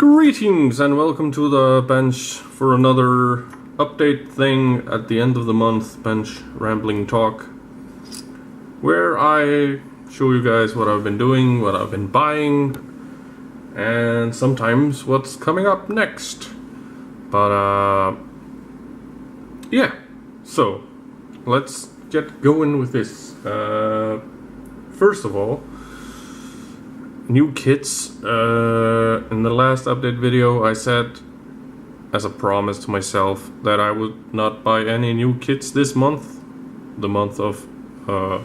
Greetings and welcome to the bench for another update thing at the end of the month bench rambling talk, where I show you guys what I've been doing, what I've been buying, and sometimes what's coming up next. But yeah, so let's get going with this. First of all, new kits. In the last update video I said, as a promise to myself, that I would not buy any new kits this month, the month of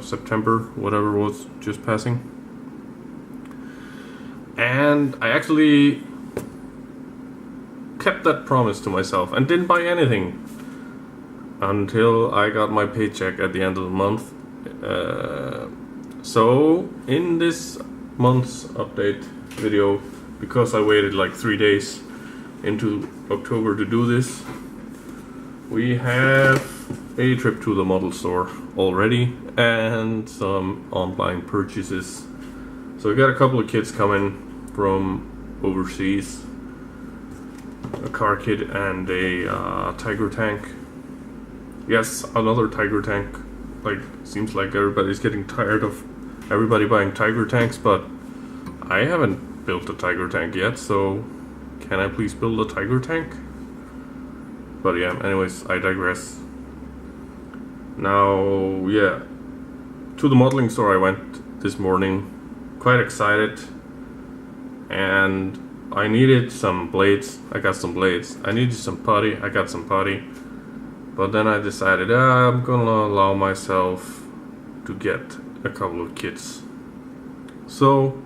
September, whatever was just passing. And I actually kept that promise to myself and didn't buy anything until I got my paycheck at the end of the month. So in this month's update video, because I waited like 3 days into October to do this, we have a trip to the model store already and some online purchases. So we got a couple of kits coming from overseas, a car kit and a tiger tank. Yes, another tiger tank. Like, seems like everybody's getting tired of everybody buying tiger tanks, but I haven't built a tiger tank yet, so can I please build a tiger tank? But yeah, anyways, I digress. Now, yeah, to the modeling store I went this morning, quite excited, and I needed some blades. I got some blades. I needed some putty. I got some putty. But then I decided I'm gonna allow myself to get a couple of kits. So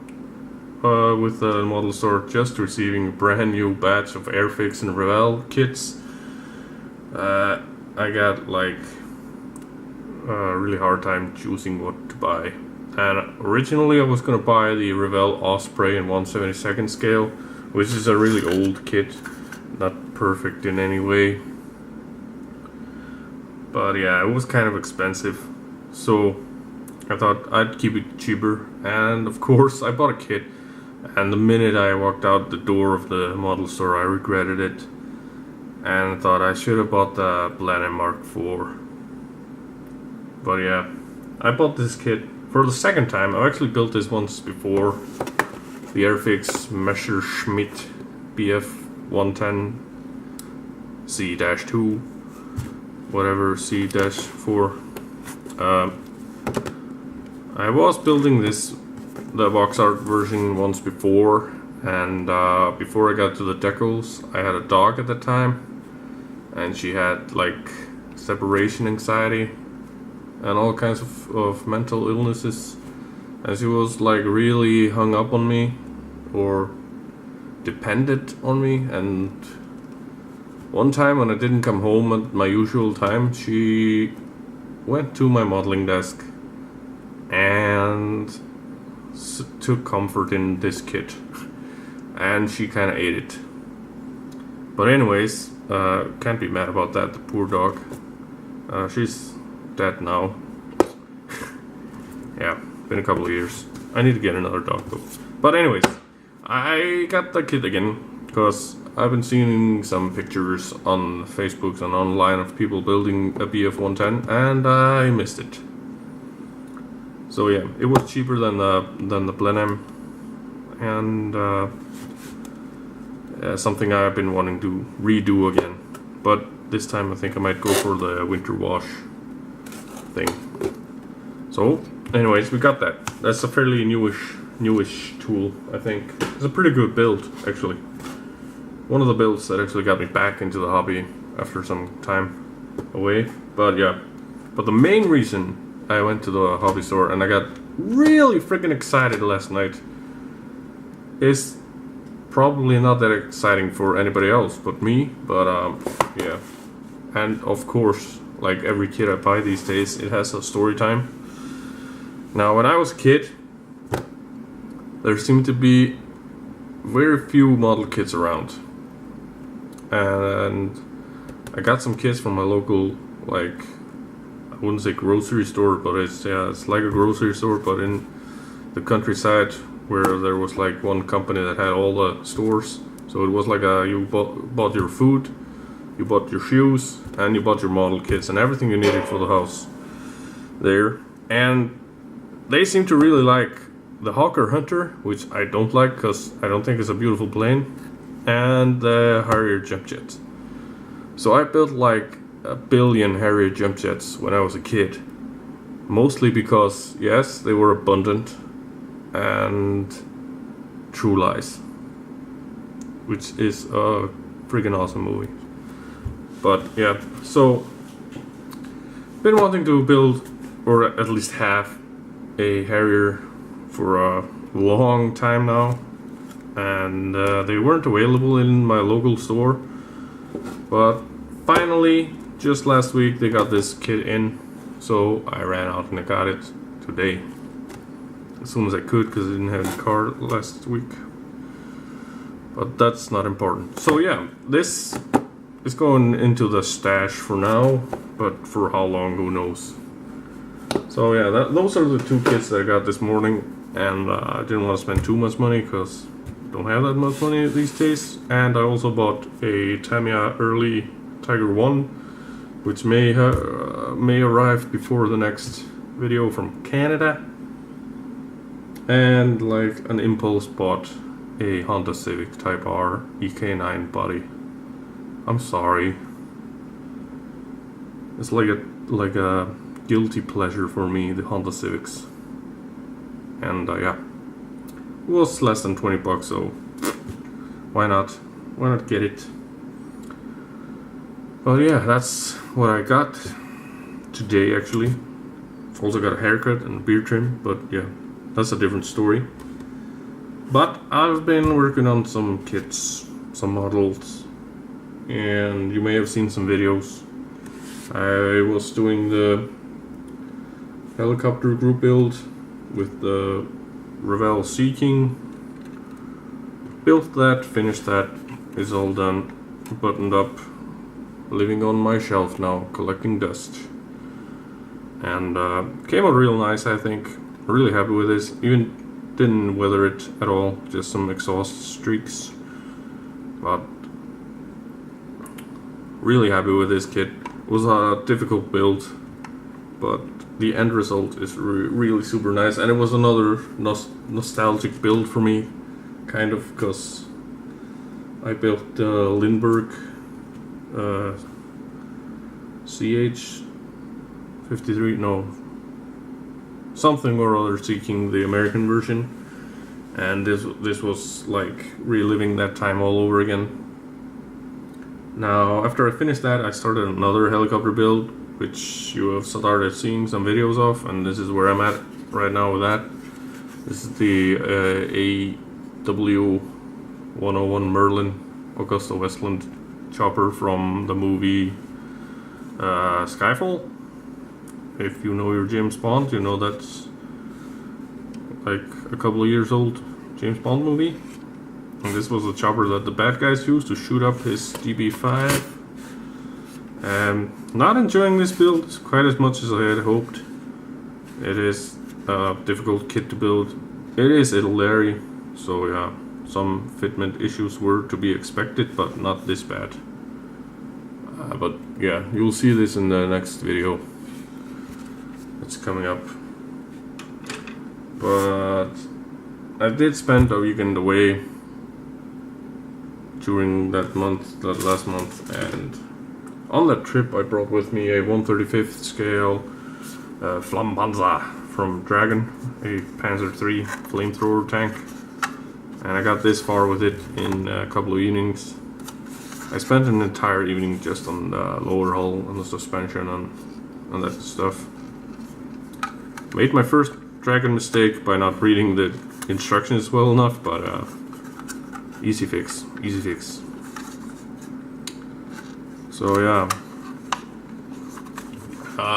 with the model store just receiving a brand new batch of Airfix and Revell kits, I got like a really hard time choosing what to buy. And originally I was gonna buy the Revell Osprey in 1/72nd scale, which is a really old kit, not perfect in any way. But yeah, it was kind of expensive, so I thought I'd keep it cheaper, and of course I bought a kit, and the minute I walked out the door of the model store I regretted it, and thought I should have bought the Blenheim Mark IV. But yeah, I bought this kit for the second time. I've actually built this once before, the Airfix Messerschmitt BF 110 C-2, whatever, C-4. I was building the box art version once before, and before I got to the decals, I had a dog at the time, and she had like separation anxiety and all kinds of mental illnesses, and she was like really hung up on me or dependent on me. And one time when I didn't come home at my usual time, she went to my modeling desk and took comfort in this kit, and she kind of ate it. But anyways, can't be mad about that, the poor dog. She's dead now. Yeah, been a couple of years. I need to get another dog though. But anyways, I got the kit again because I've been seeing some pictures on Facebook and online of people building a BF 110, and I missed it. So yeah, it was cheaper than the Blenheim, and something I've been wanting to redo again. But this time I think I might go for the winter wash thing. So anyways, we got that. That's a fairly newish tool, I think. It's a pretty good build, actually. One of the builds that actually got me back into the hobby after some time away. But yeah, but the main reason I went to the hobby store and I got really freaking excited last night is probably not that exciting for anybody else but me, but yeah. And of course, like every kit I buy these days, it has a story time. Now, when I was a kid, there seemed to be very few model kits around, and I got some kits from my local, like, I wouldn't say grocery store, but it's like a grocery store, but in the countryside, where there was like one company that had all the stores. So it was like you bought your food, you bought your shoes, and you bought your model kits and everything you needed for the house there. And they seem to really like the Hawker Hunter, which I don't like because I don't think it's a beautiful plane, and the Harrier jump jets. So I built like 1 billion Harrier jump jets when I was a kid. Mostly because, yes, they were abundant and True Lies, which is a freaking awesome movie. But yeah, so been wanting to build, or at least have, a Harrier for a long time now, and they weren't available in my local store. But finally, just last week, they got this kit in. So I ran out and I got it today, as soon as I could, because I didn't have the car last week. But that's not important. So yeah, this is going into the stash for now, but for how long, who knows. So yeah, those are the 2 kits that I got this morning, and I didn't want to spend too much money because I don't have that much money these days. And I also bought a Tamiya early Tiger 1, which may arrive before the next video from Canada. And like an impulse bought a Honda Civic Type R EK9 body. I'm sorry. It's like a guilty pleasure for me, the Honda Civics. And yeah, it was less than 20 bucks, so why not get it? But yeah, that's what I got today actually. Also got a haircut and a beard trim, but yeah, that's a different story. But I've been working on some kits, some models, and you may have seen some videos. I was doing the helicopter group build with the Revell Sea King. Built that, finished that, it's all done, buttoned up. Living on my shelf now, collecting dust. And came out real nice, I think. Really happy with this. Even didn't weather it at all, just some exhaust streaks. But really happy with this kit. It was a difficult build, but the end result is really super nice. And it was another nostalgic build for me, kind of, because I built the Lindbergh CH-53, no, something or other, seeking the American version, and this was like reliving that time all over again. Now, after I finished that, I started another helicopter build, which you have started seeing some videos of, and this is where I'm at right now with that. This is the AW101 Merlin Augusta Westland chopper from the movie Skyfall. If you know your James Bond, you know that's like a couple of years old James Bond movie. And this was a chopper that the bad guys used to shoot up his DB5. Not enjoying this build quite as much as I had hoped. It is a difficult kit to build. It is Italeri, so yeah, some fitment issues were to be expected, but not this bad. But yeah, you'll see this in the next video that's coming up. But I did spend a weekend away during that last month, and on that trip I brought with me a 1/35th scale Flampanzer from Dragon, a Panzer III flamethrower tank, and I got this far with it in a couple of evenings. I spent an entire evening just on the lower hull and the suspension and that stuff. Made my first Dragon mistake by not reading the instructions well enough, but easy fix. So yeah,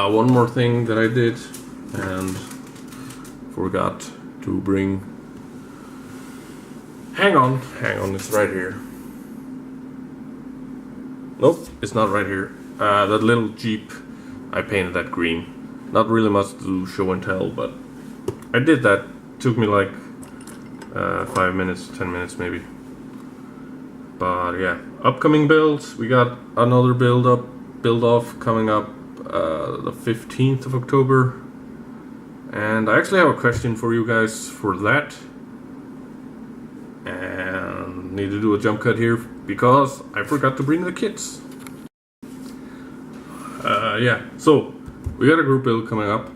one more thing that I did and forgot to bring. Hang on, it's right here. Nope, it's not right here. That little Jeep, I painted that green. Not really much to show and tell, but I did that. Took me like 5 minutes, 10 minutes maybe. But yeah, upcoming builds. We got another build off coming up the 15th of October. And I actually have a question for you guys for that. And need to do a jump cut here because I forgot to bring the kits. Yeah, so we got a group build coming up.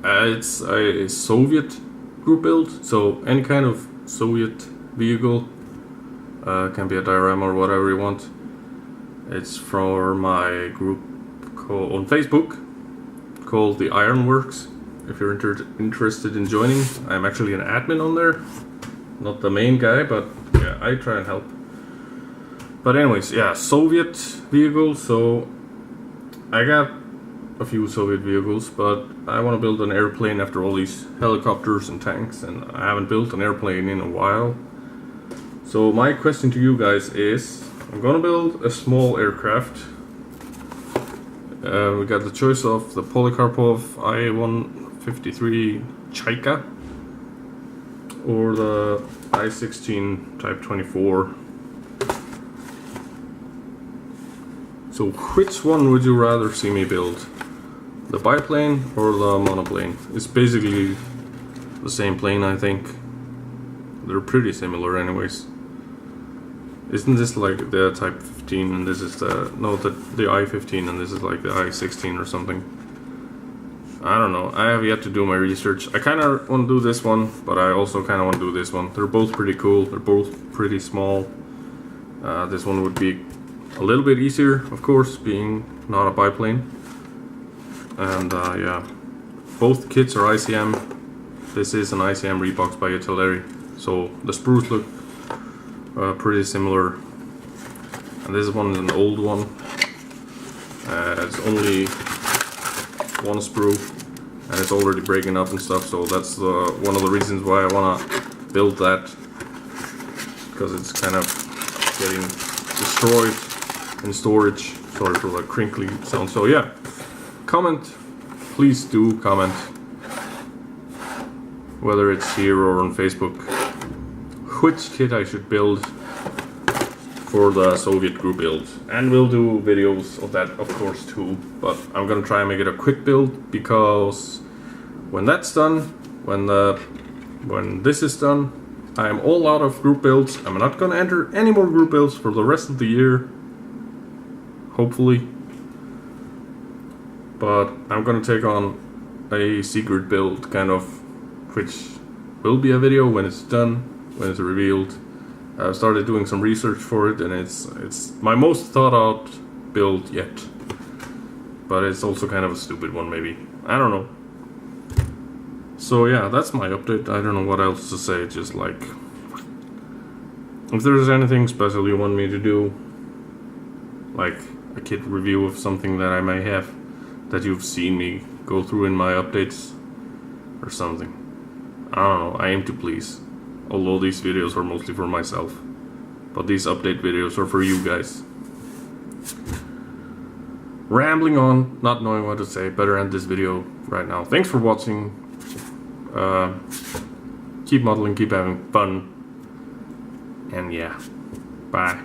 It's a Soviet group build, so any kind of Soviet vehicle, can be a diorama or whatever you want. It's for my group on Facebook called the Ironworks. If you're interested in joining, I'm actually an admin on there, not the main guy, but yeah, I try and help. But anyways, yeah, Soviet vehicles. So I got a few Soviet vehicles, but I want to build an airplane after all these helicopters and tanks, and I haven't built an airplane in a while. So my question to you guys is, I'm gonna build a small aircraft. We got the choice of the Polikarpov I-153 Chaika or the I-16 Type 24. So which one would you rather see me build? The biplane or the monoplane? It's basically the same plane, I think. They're pretty similar anyways. Isn't this like the Type 15 and this is the I-15 and this is like the I-16 or something? I don't know. I have yet to do my research. I kind of want to do this one, but I also kind of want to do this one. They're both pretty cool. They're both pretty small. This one would be a little bit easier, of course, being not a biplane. And yeah, both kits are ICM. This is an ICM rebox by Artillery, so the sprues look pretty similar. And this one is an old one. It's only one sprue, and it's already breaking up and stuff. So that's one of the reasons why I wanna build that, because it's kind of getting destroyed in storage. Sorry for the crinkly sound. So yeah, comment, please do comment, whether it's here or on Facebook, which kit I should build for the Soviet group build. And we'll do videos of that, of course, too, but I'm gonna try and make it a quick build, because when that's done, when this is done, I'm all out of group builds. I'm not gonna enter any more group builds for the rest of the year, hopefully. But I'm gonna take on a secret build, kind of, which will be a video when it's done, when it's revealed. I've started doing some research for it, and it's my most thought out build yet. But it's also kind of a stupid one, maybe. I don't know. So yeah, that's my update. I don't know what else to say. Just like, if there's anything special you want me to do, like a kit review of something that I may have, that you've seen me go through in my updates or something. I don't know, I aim to please. Although these videos are mostly for myself, but these update videos are for you guys. Rambling on, not knowing what to say, better end this video right now. Thanks for watching. Keep modeling, keep having fun. And yeah, bye.